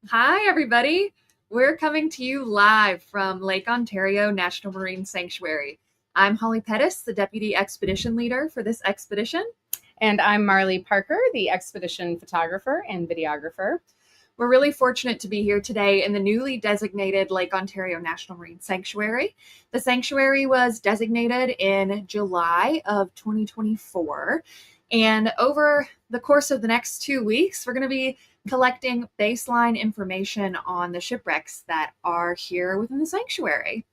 Hi, everybody. We're coming to you live from Lake Ontario National Marine Sanctuary. I'm Holly Pettis, the Deputy Expedition Leader for this expedition. And I'm Marley Parker, the expedition photographer and videographer. We're really fortunate to be here today in the newly designated Lake Ontario National Marine Sanctuary. The sanctuary was designated in July of 2024. And over the course of the next 2 weeks, we're going to be collecting baseline information on the shipwrecks that are here within the sanctuary.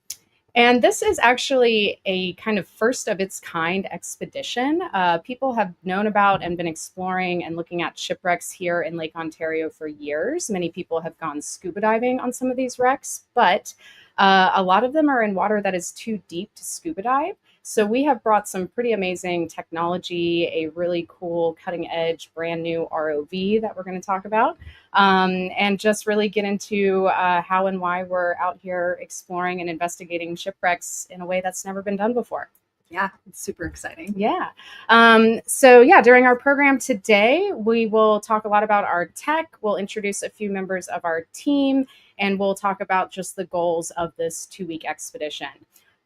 And this is actually a kind of first of its kind expedition. People have known about and been exploring and looking at shipwrecks here in Lake Ontario for years. Many people have gone scuba diving on some of these wrecks, but a lot of them are in water that is too deep to scuba dive. So we have brought some pretty amazing technology, a really cool cutting edge, brand new ROV that we're going to talk about, and just really get into how and why we're out here exploring and investigating shipwrecks in a way that's never been done before. Yeah, it's super exciting. Yeah. During our program today, we will talk a lot about our tech. We'll introduce a few members of our team, and we'll talk about just the goals of this 2-week expedition.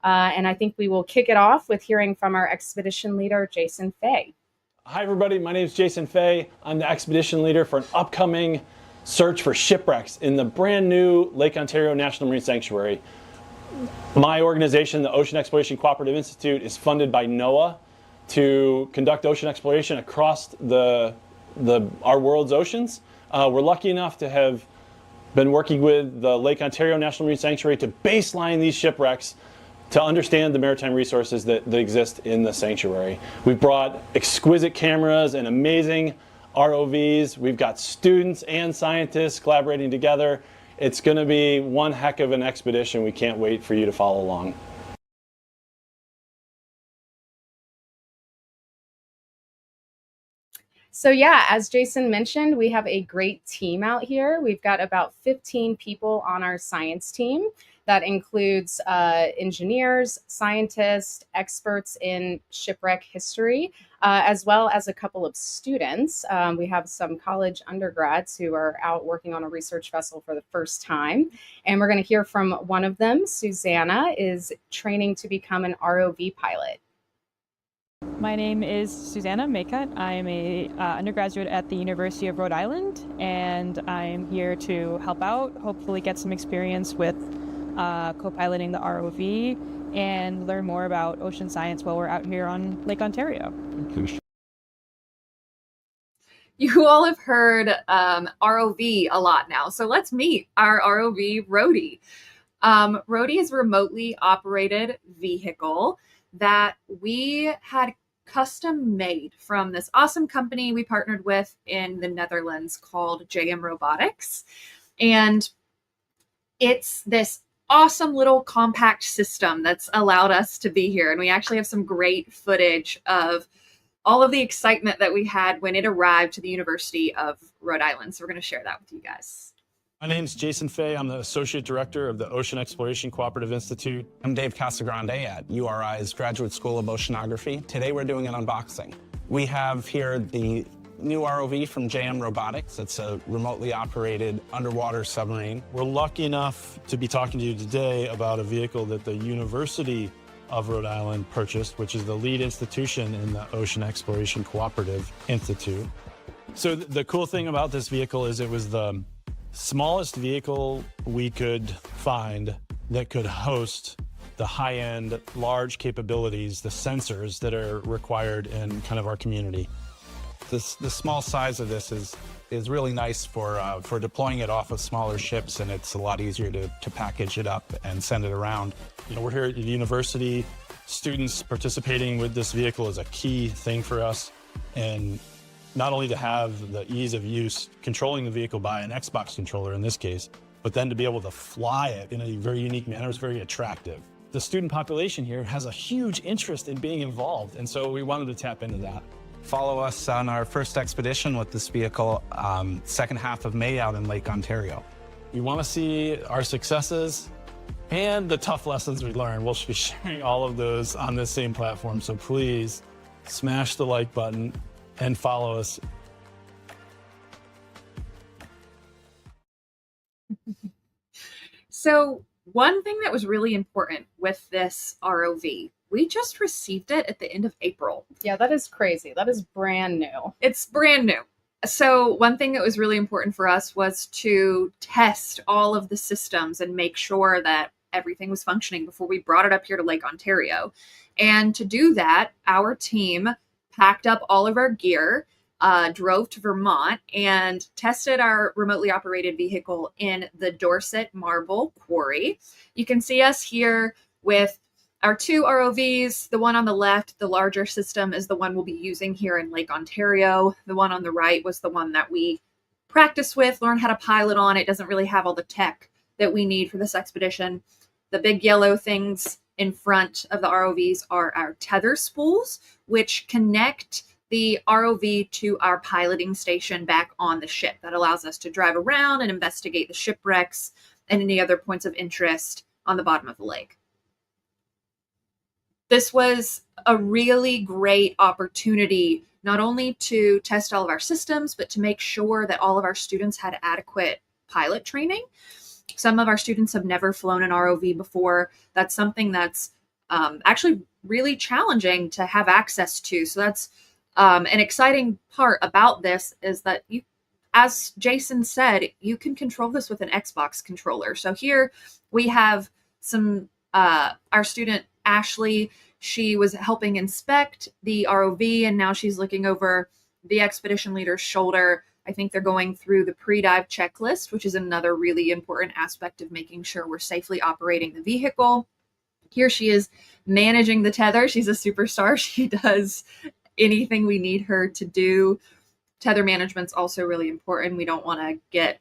And I think we will kick it off with hearing from our expedition leader, Jason Fay. Hi, everybody. My name is Jason Fay. I'm the expedition leader for an upcoming search for shipwrecks in the brand new Lake Ontario National Marine Sanctuary. My organization, the Ocean Exploration Cooperative Institute, is funded by NOAA to conduct ocean exploration across our world's oceans. We're lucky enough to have been working with the Lake Ontario National Marine Sanctuary to baseline these shipwrecks to understand the maritime resources that exist in the sanctuary. We've brought exquisite cameras and amazing ROVs. We've got students and scientists collaborating together. It's going to be one heck of an expedition. We can't wait for you to follow along. So yeah, as Jason mentioned, we have a great team out here. We've got about 15 people on our science team. That includes engineers, scientists, experts in shipwreck history, as well as a couple of students. We have some college undergrads who are out working on a research vessel for the first time. And we're going to hear from one of them. Susanna is training to become an ROV pilot. My name is Susanna Mut. I am a undergraduate at the University of Rhode Island, and I'm here to help out, hopefully get some experience with co-piloting the ROV and learn more about ocean science while we're out here on Lake Ontario. You all have heard ROV a lot now, so let's meet our ROV, Rhody. Rhody is a remotely operated vehicle that we had custom made from this awesome company we partnered with in the Netherlands called JM Robotics. And it's this awesome little compact system that's allowed us to be here. And we actually have some great footage of all of the excitement that we had when it arrived to the University of Rhode Island. So we're going to share that with you guys. My name is Jason Fay. I'm the Associate Director of the Ocean Exploration Cooperative Institute. I'm Dave Casagrande at URI's Graduate School of Oceanography. Today we're doing an unboxing. We have here the new ROV from JM Robotics. It's a remotely operated underwater submarine. We're lucky enough to be talking to you today about a vehicle that the University of Rhode Island purchased, which is the lead institution in the Ocean Exploration Cooperative Institute. So the cool thing about this vehicle is it was the smallest vehicle we could find that could host the high-end, large capabilities, the sensors that are required in kind of our community. The small size of this is really nice for deploying it off of smaller ships, and it's a lot easier to package it up and send it around. You know, we're here at the university. Students participating with this vehicle is a key thing for us, and not only to have the ease of use controlling the vehicle by an Xbox controller in this case, but then to be able to fly it in a very unique manner is very attractive. The student population here has a huge interest in being involved, and so we wanted to tap into that. Follow us on our first expedition with this vehicle, second half of May out in Lake Ontario. You want to see our successes and the tough lessons we learned. We'll be sharing all of those on this same platform, so please smash the like button and follow us So one thing that was really important with this ROV, we just received it at the end of April. Yeah, that is crazy. That is brand new. It's brand new. So one thing that was really important for us was to test all of the systems and make sure that everything was functioning before we brought it up here to Lake Ontario. And to do that, our team packed up all of our gear, drove to Vermont, and tested our remotely operated vehicle in the Dorset Marble Quarry. You can see us here with our two ROVs. The one on the left, the larger system, is the one we'll be using here in Lake Ontario. The one on the right was the one that we practiced with, learned how to pilot on. It doesn't really have all the tech that we need for this expedition. The big yellow things in front of the ROVs are our tether spools, which connect the ROV to our piloting station back on the ship. That allows us to drive around and investigate the shipwrecks and any other points of interest on the bottom of the lake. This was a really great opportunity, not only to test all of our systems, but to make sure that all of our students had adequate pilot training. Some of our students have never flown an ROV before. That's something that's actually really challenging to have access to. So that's an exciting part about this, is that you, as Jason said, you can control this with an Xbox controller. So here we have some, our student Ashley, she was helping inspect the ROV, and now she's looking over the expedition leader's shoulder. I think they're going through the pre-dive checklist, which is another really important aspect of making sure we're safely operating the vehicle. Here she is managing the tether. She's a superstar. She does anything we need her to do. Tether management's also really important. We don't want to get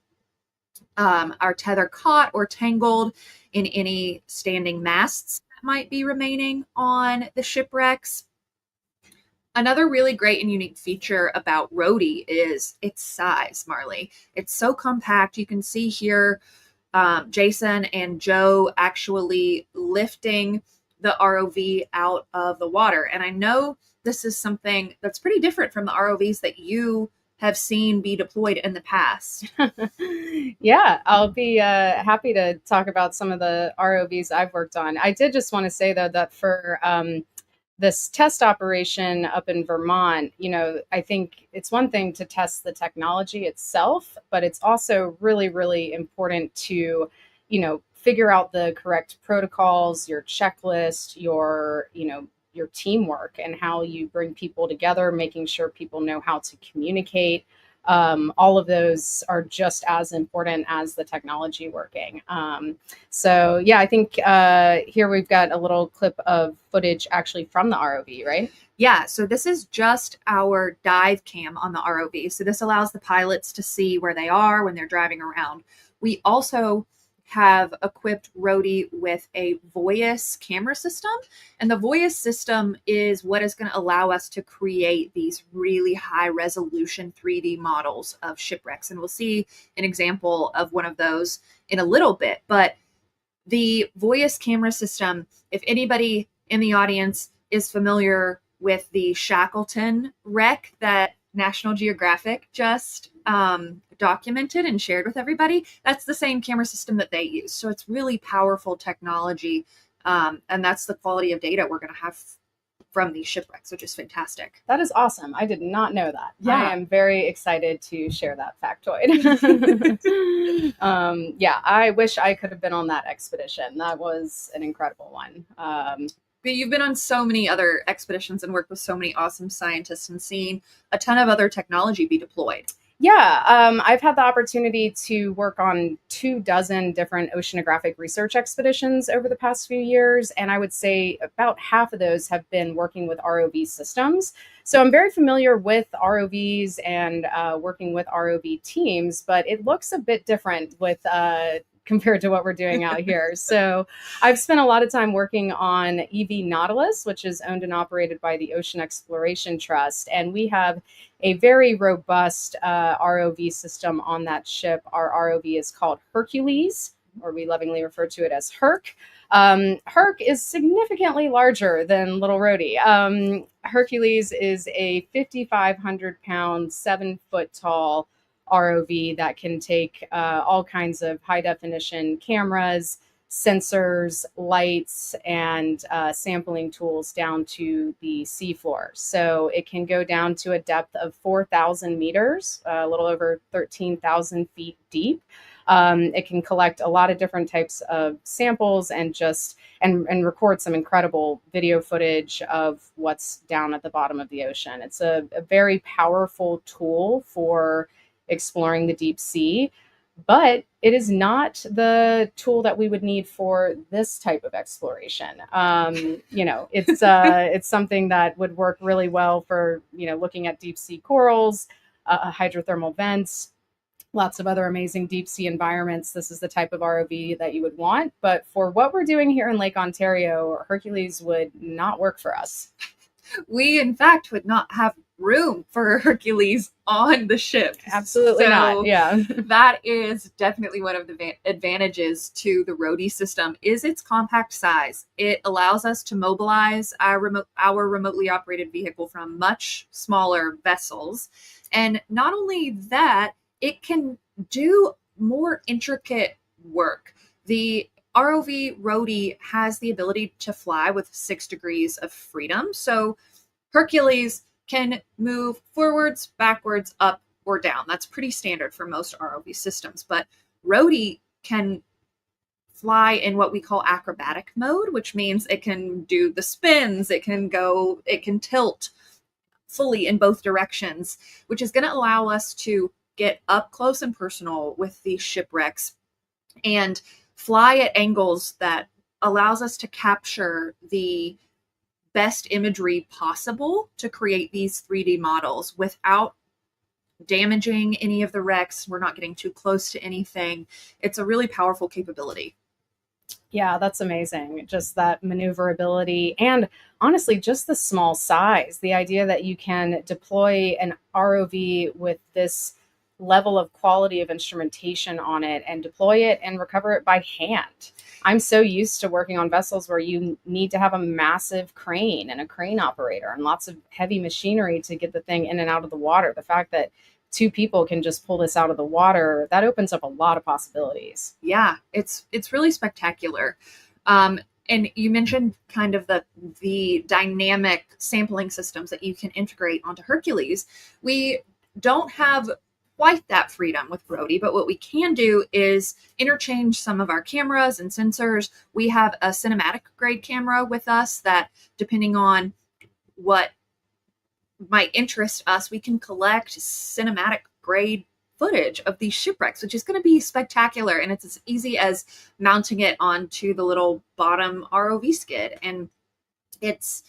our tether caught or tangled in any standing masts that might be remaining on the shipwrecks. Another really great and unique feature about Rhody is its size, Marley. It's so compact. You can see here Jason and Joe actually lifting the ROV out of the water. And I know this is something that's pretty different from the ROVs that you have seen be deployed in the past. Yeah, I'll be happy to talk about some of the ROVs I've worked on. I did just want to say, though, that for this test operation up in Vermont, you know, I think it's one thing to test the technology itself, but it's also really, really important to, you know, figure out the correct protocols, your checklist, your, you know, your teamwork and how you bring people together, making sure people know how to communicate. All of those are just as important as the technology working. So yeah, I think here we've got a little clip of footage actually from the ROV, right? Yeah, so this is just our dive cam on the ROV. So this allows the pilots to see where they are when they're driving around. We also have equipped Rhody with a Voyis camera system. And the Voyis system is what is going to allow us to create these really high resolution 3D models of shipwrecks. And we'll see an example of one of those in a little bit. But the Voyis camera system, if anybody in the audience is familiar with the Shackleton wreck that National Geographic just documented and shared with everybody, that's the same camera system that they use. So it's really powerful technology, and that's the quality of data we're going to have from these shipwrecks, which is fantastic. That is awesome. I did not know that. Yeah. I am very excited to share that factoid. Yeah, I wish I could have been on that expedition. That was an incredible one. But you've been on so many other expeditions and worked with so many awesome scientists and seen a ton of other technology be deployed. Yeah, I've had the opportunity to work on 24 different oceanographic research expeditions over the past few years, and I would say about half of those have been working with ROV systems. So I'm very familiar with ROVs and working with ROV teams, but it looks a bit different with compared to what we're doing out here. So I've spent a lot of time working on EV Nautilus, which is owned and operated by the Ocean Exploration Trust. And we have a very robust ROV system on that ship. Our ROV is called Hercules, or we lovingly refer to it as Herc. Herc is significantly larger than Little Rhody. Hercules is a 5,500 pound, 7 foot tall ROV that can take all kinds of high definition cameras, sensors, lights, and sampling tools down to the seafloor. So it can go down to a depth of 4,000 meters, a little over 13,000 feet deep. It can collect a lot of different types of samples and and record some incredible video footage of what's down at the bottom of the ocean. It's a very powerful tool for exploring the deep sea, but it is not the tool that we would need for this type of exploration. It's something that would work really well for, looking at deep sea corals, hydrothermal vents, lots of other amazing deep sea environments. This is the type of ROV that you would want. But for what we're doing here in Lake Ontario, Hercules would not work for us. We, in fact, would not have room for Hercules on the ship. Absolutely not. Yeah. That is definitely one of the advantages to the Rhody system is its compact size. It allows us to mobilize our remotely operated vehicle from much smaller vessels. And not only that, it can do more intricate work. The ROV Rhody has the ability to fly with 6 degrees of freedom. So Hercules can move forwards, backwards, up, or down. That's pretty standard for most ROV systems. But Rhody can fly in what we call acrobatic mode, which means it can do the spins, it can tilt fully in both directions, which is going to allow us to get up close and personal with these shipwrecks and fly at angles that allows us to capture the best imagery possible to create these 3D models without damaging any of the wrecks. We're not getting too close to anything. It's a really powerful capability. Yeah, that's amazing. Just that maneuverability and honestly, just the small size, the idea that you can deploy an ROV with this level of quality of instrumentation on it and deploy it and recover it by hand. I'm so used to working on vessels where you need to have a massive crane and a crane operator and lots of heavy machinery to get the thing in and out of the water. The fact that 2 people can just pull this out of the water, that opens up a lot of possibilities. Yeah, it's really spectacular. And you mentioned kind of the dynamic sampling systems that you can integrate onto Hercules. We don't have quite that freedom with Rhody, but what we can do is interchange some of our cameras and sensors. We have a cinematic grade camera with us that, depending on what might interest us, we can collect cinematic grade footage of these shipwrecks, which is going to be spectacular. And it's as easy as mounting it onto the little bottom ROV skid. And it's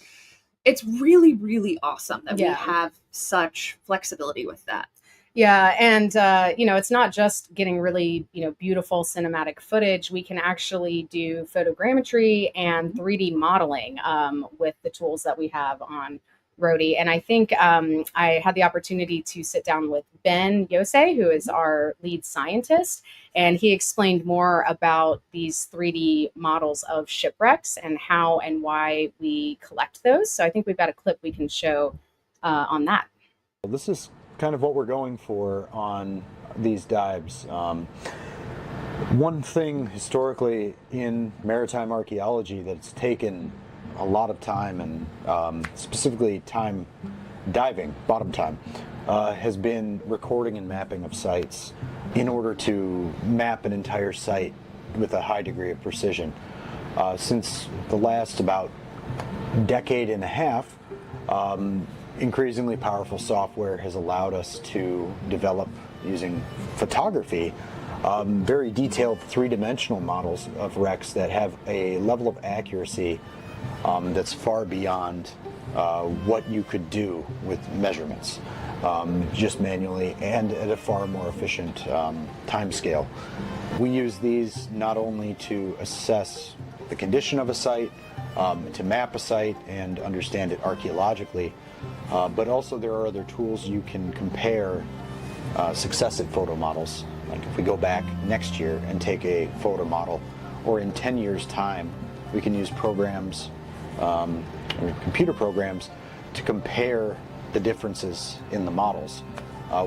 really, really awesome that we have such flexibility with that. Yeah, and it's not just getting really, beautiful cinematic footage. We can actually do photogrammetry and 3D modeling with the tools that we have on Rhody. And I think I had the opportunity to sit down with Ben Yose, who is our lead scientist, and he explained more about these 3D models of shipwrecks and how and why we collect those. So I think we've got a clip we can show on that. This is kind of what we're going for on these dives. One thing historically in maritime archaeology that's taken a lot of time, and specifically time diving, bottom time, has been recording and mapping of sites in order to map an entire site with a high degree of precision. Since the last about decade and a half, increasingly powerful software has allowed us to develop, using photography, very detailed 3-dimensional models of wrecks that have a level of accuracy that's far beyond what you could do with measurements, just manually and at a far more efficient time scale. We use these not only to assess the condition of a site, to map a site and understand it archaeologically, but also there are other tools you can compare successive photo models. Like if we go back next year and take a photo model, or in 10 years' time, we can use programs, or computer programs, to compare the differences in the models.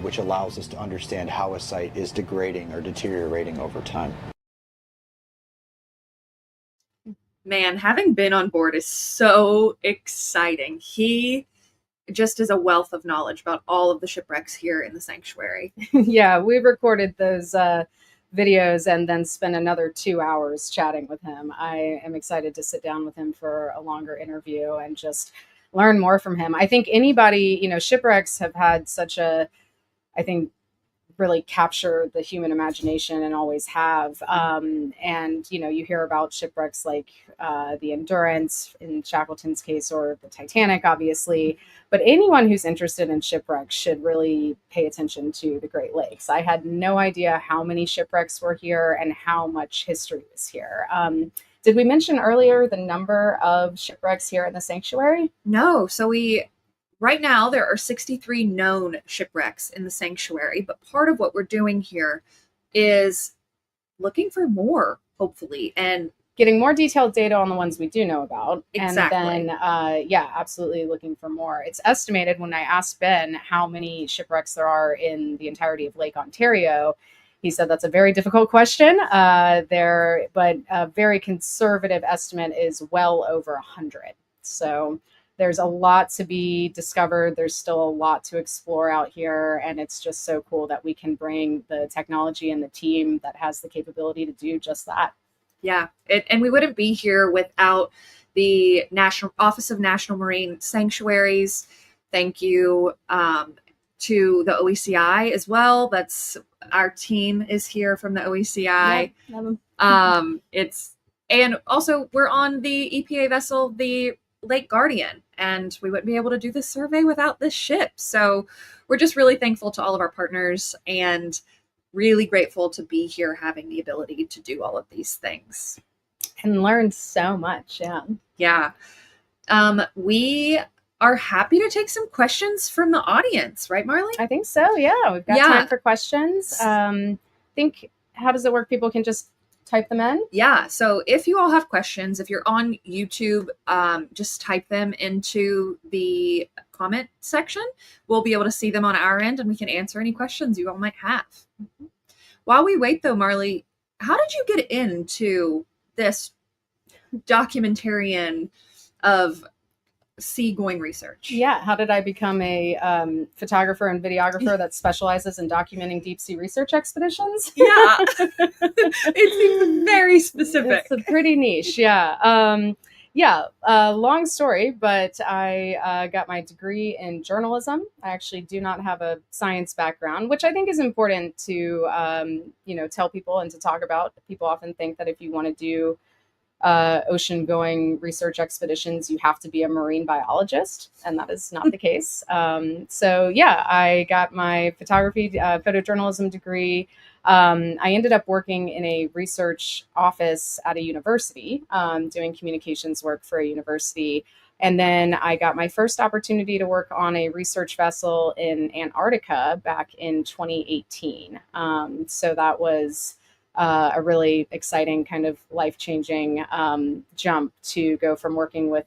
which allows us to understand how a site is degrading or deteriorating over time. Man, having been on board is so exciting. He just is a wealth of knowledge about all of the shipwrecks here in the sanctuary. Yeah, we recorded those videos and then spent another 2 hours chatting with him. I am excited to sit down with him for a longer interview and just learn more from him. I think anybody, shipwrecks have had such a, I think, really capture the human imagination and always have. And, you hear about shipwrecks like the Endurance in Shackleton's case, or the Titanic, obviously. But anyone who's interested in shipwrecks should really pay attention to the Great Lakes. I had no idea how many shipwrecks were here and how much history was here. Did we mention earlier the number of shipwrecks here in the sanctuary? No. So right now, there are 63 known shipwrecks in the sanctuary, but part of what we're doing here is looking for more, hopefully, and getting more detailed data on the ones we do know about. Exactly. And then, absolutely looking for more. It's estimated, when I asked Ben how many shipwrecks there are in the entirety of Lake Ontario, he said that's a very difficult question but a very conservative estimate is well over 100. So there's a lot to be discovered. There's still a lot to explore out here. And it's just so cool that we can bring the technology and the team that has the capability to do just that. Yeah. And we wouldn't be here without the National Office of National Marine Sanctuaries. Thank you to the OECI as well. That's our team is here from the OECI. Yep. And also we're on the EPA vessel, the Lake Guardian, and we wouldn't be able to do this survey without this ship. So we're just really thankful to all of our partners and really grateful to be here having the ability to do all of these things. And learned so much. Yeah. We are happy to take some questions from the audience, right, Marley? I think so. Yeah. We've got time for questions. How does it work? People can just type them in? Yeah. So if you all have questions, if you're on YouTube, just type them into the comment section. We'll be able to see them on our end and we can answer any questions you all might have. While we wait though, Marley, how did you get into this documentarian of seagoing research? Yeah. How did I become a photographer and videographer that specializes in documenting deep sea research expeditions? Yeah. It seems very specific. It's pretty niche. Yeah. Long story, but I got my degree in journalism. I actually do not have a science background, which I think is important to, tell people and to talk about. People often think that if you want to do ocean going research expeditions, you have to be a marine biologist, and that is not the case. I got my photography, photojournalism degree. I ended up working in a research office at a university, doing communications work for a university. And then I got my first opportunity to work on a research vessel in Antarctica back in 2018. So that was a really exciting kind of life-changing jump to go from working with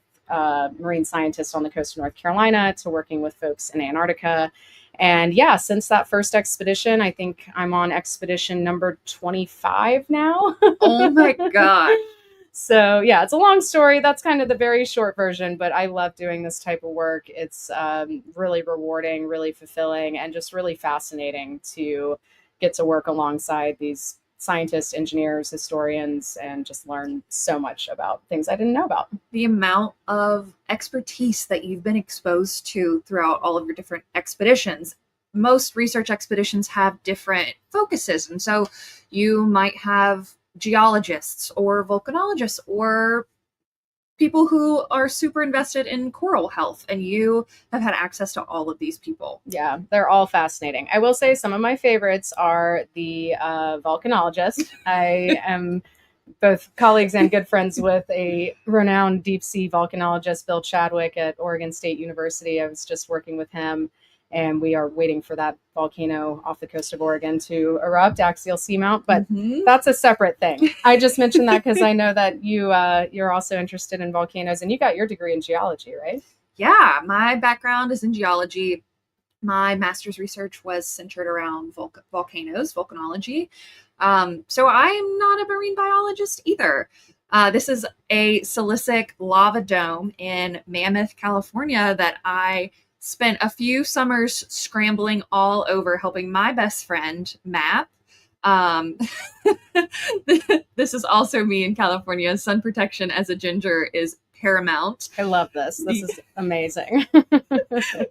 marine scientists on the coast of North Carolina to working with folks in Antarctica. And since that first expedition, I think I'm on expedition number 25 now. Oh my God. So it's a long story. That's kind of the very short version, but I love doing this type of work. It's really rewarding, really fulfilling, and just really fascinating to get to work alongside these scientists, engineers, historians, and just learn so much about things I didn't know about. The amount of expertise that you've been exposed to throughout all of your different expeditions. Most research expeditions have different focuses. And so you might have geologists or volcanologists or people who are super invested in coral health, and you have had access to all of these people. Yeah, they're all fascinating. I will say some of my favorites are the volcanologist. I am both colleagues and good friends with a renowned deep sea volcanologist, Bill Chadwick at Oregon State University. I was just working with him, and we are waiting for that volcano off the coast of Oregon to erupt, axial seamount, but that's a separate thing. I just mentioned that because I know that you're also interested in volcanoes, and you got your degree in geology, right? Yeah, my background is in geology. My master's research was centered around volcanoes, volcanology. So I'm not a marine biologist either. This is a silicic lava dome in Mammoth, California that I spent a few summers scrambling all over, helping my best friend map. Um, this is also me in California. Sun protection as a ginger is paramount. I love this. This is amazing.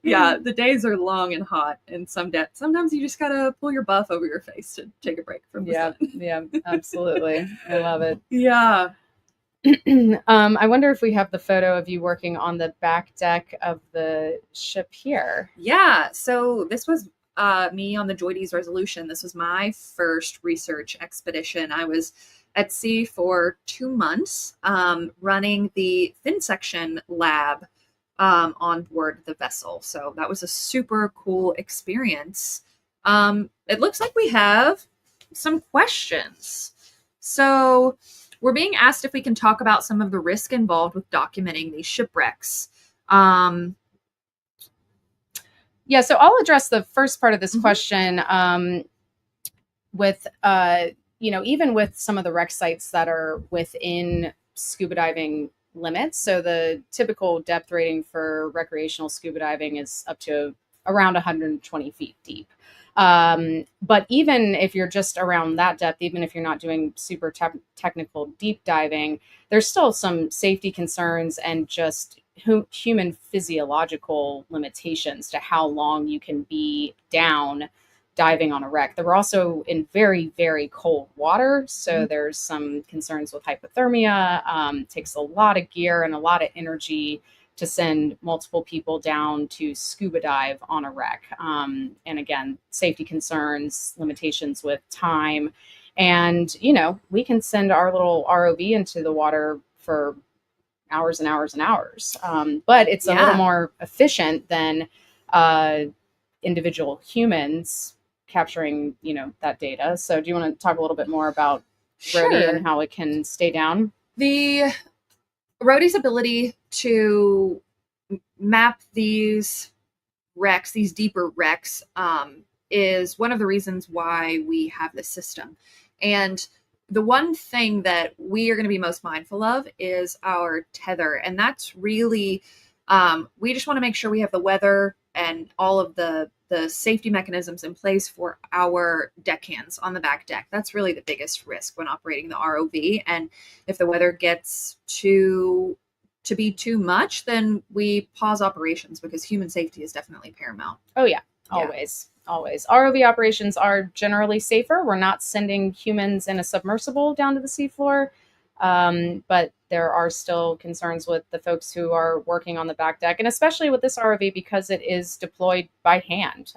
Yeah, the days are long and hot, and sometimes you just gotta pull your buff over your face to take a break from the sun. Yeah, absolutely. I love it. Yeah. I wonder if we have the photo of you working on the back deck of the ship here. Yeah. So this was me on the Joyde's Resolution. This was my first research expedition. I was at sea for 2 months, running the fin section lab on board the vessel. So that was a super cool experience. It looks like we have some questions. So we're being asked if we can talk about some of the risk involved with documenting these shipwrecks. Yeah, so I'll address the first part of this question with, even with some of the wreck sites that are within scuba diving limits. So the typical depth rating for recreational scuba diving is up to around 120 feet deep. But even if you're just around that depth, even if you're not doing super technical deep diving, there's still some safety concerns and just human physiological limitations to how long you can be down diving on a wreck. They were also in very, very cold water. So there's some concerns with hypothermia. Takes a lot of gear and a lot of energy to send multiple people down to scuba dive on a wreck. And again, safety concerns, limitations with time. And, we can send our little ROV into the water for hours and hours and hours. But it's a little more efficient than individual humans capturing, that data. So do you want to talk a little bit more about Rhody and how it can stay down? The Rhody's ability to map these wrecks, these deeper wrecks, is one of the reasons why we have this system. And the one thing that we are going to be most mindful of is our tether. And that's really, we just want to make sure we have the weather and all of the safety mechanisms in place for our deckhands on the back deck. That's really the biggest risk when operating the ROV. And if the weather gets to be too much, then we pause operations because human safety is definitely paramount. Oh yeah, always. ROV operations are generally safer. We're not sending humans in a submersible down to the seafloor. But there are still concerns with the folks who are working on the back deck, and especially with this ROV because it is deployed by hand.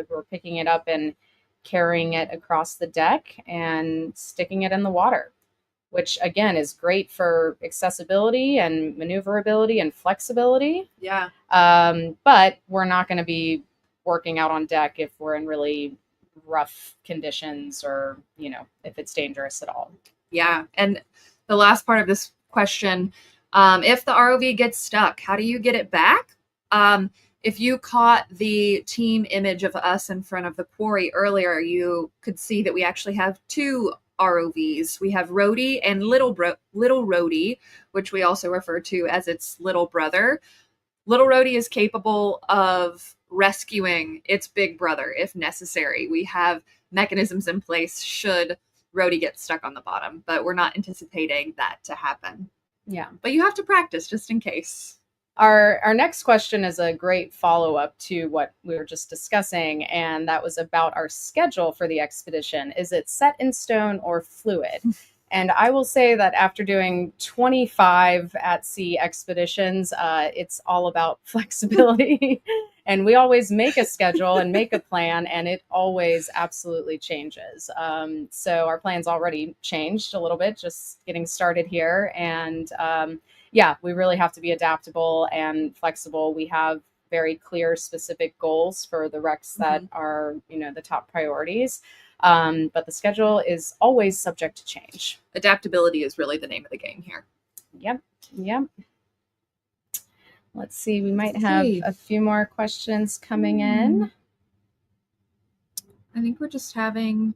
We're picking it up and carrying it across the deck and sticking it in the water, which again is great for accessibility and maneuverability and flexibility. Yeah. But we're not going to be working out on deck if we're in really rough conditions or, if it's dangerous at all. Yeah. And the last part of this question, if the ROV gets stuck, how do you get it back? If you caught the team image of us in front of the quarry earlier, you could see that we actually have 2 ROVs. We have Rhody and little Rhody, which we also refer to as its little brother. Little Rhody is capable of rescuing its big brother if necessary. We have mechanisms in place should Rhody get stuck on the bottom, but we're not anticipating that to happen. Yeah. But you have to practice just in case. Our next question is a great follow-up to what we were just discussing, and that was about our schedule for the expedition. Is it set in stone or fluid? And I will say that after doing 25 at-sea expeditions, it's all about flexibility. And we always make a schedule and make a plan, and it always absolutely changes. So our plan's already changed a little bit, just getting started here. And we really have to be adaptable and flexible. We have very clear, specific goals for the wrecks that are, the top priorities. But the schedule is always subject to change. Adaptability is really the name of the game here. Yep. Let's see, we might have a few more questions coming in. I think we're just having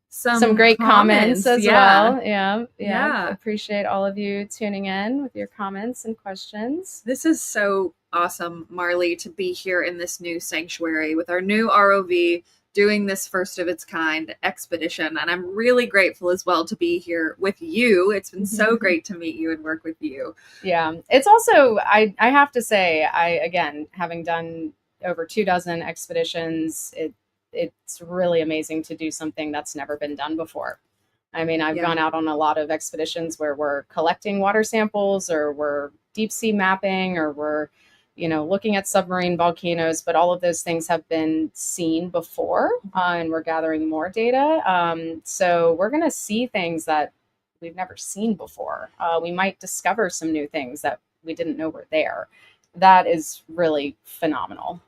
some great comments as well. Yeah. Appreciate all of you tuning in with your comments and questions. This is so awesome, Marley, to be here in this new sanctuary with our new ROV doing this first of its kind expedition. And I'm really grateful as well to be here with you. It's been so great to meet you and work with you. Yeah, it's also, I have to say, again, having done over 24 expeditions, it's really amazing to do something that's never been done before. I mean, I've gone out on a lot of expeditions where we're collecting water samples, or we're deep sea mapping, or we're, looking at submarine volcanoes, but all of those things have been seen before, and we're gathering more data. So we're going to see things that we've never seen before. We might discover some new things that we didn't know were there. That is really phenomenal.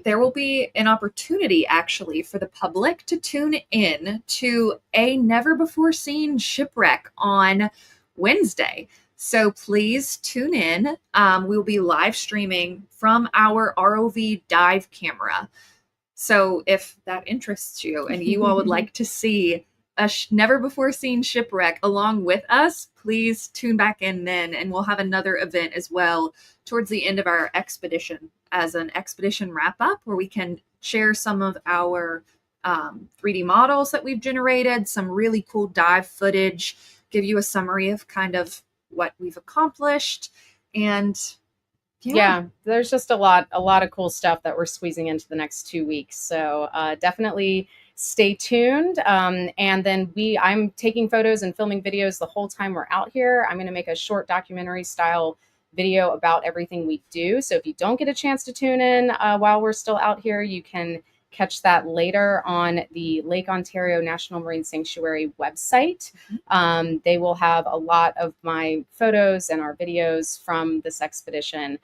There will be an opportunity actually for the public to tune in to a never before seen shipwreck on Wednesday. So please tune in. We'll be live streaming from our ROV dive camera. So if that interests you and you all would like to see a never before seen shipwreck along with us, please tune back in then, and we'll have another event as well towards the end of our expedition as an expedition wrap up, where we can share some of our 3D models that we've generated, some really cool dive footage, give you a summary of kind of what we've accomplished. And yeah, there's just a lot of cool stuff that we're squeezing into the next 2 weeks. So definitely stay tuned. And then I'm taking photos and filming videos the whole time we're out here. I'm going to make a short documentary style video about everything we do. So if you don't get a chance to tune in while we're still out here, you can catch that later on the Lake Ontario National Marine Sanctuary website. They will have a lot of my photos and our videos from this expedition.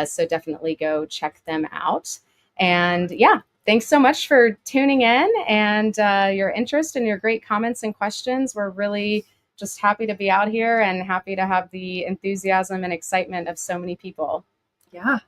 So definitely go check them out. And yeah, thanks so much for tuning in and your interest and your great comments and questions. We're really just happy to be out here and happy to have the enthusiasm and excitement of so many people. Yeah.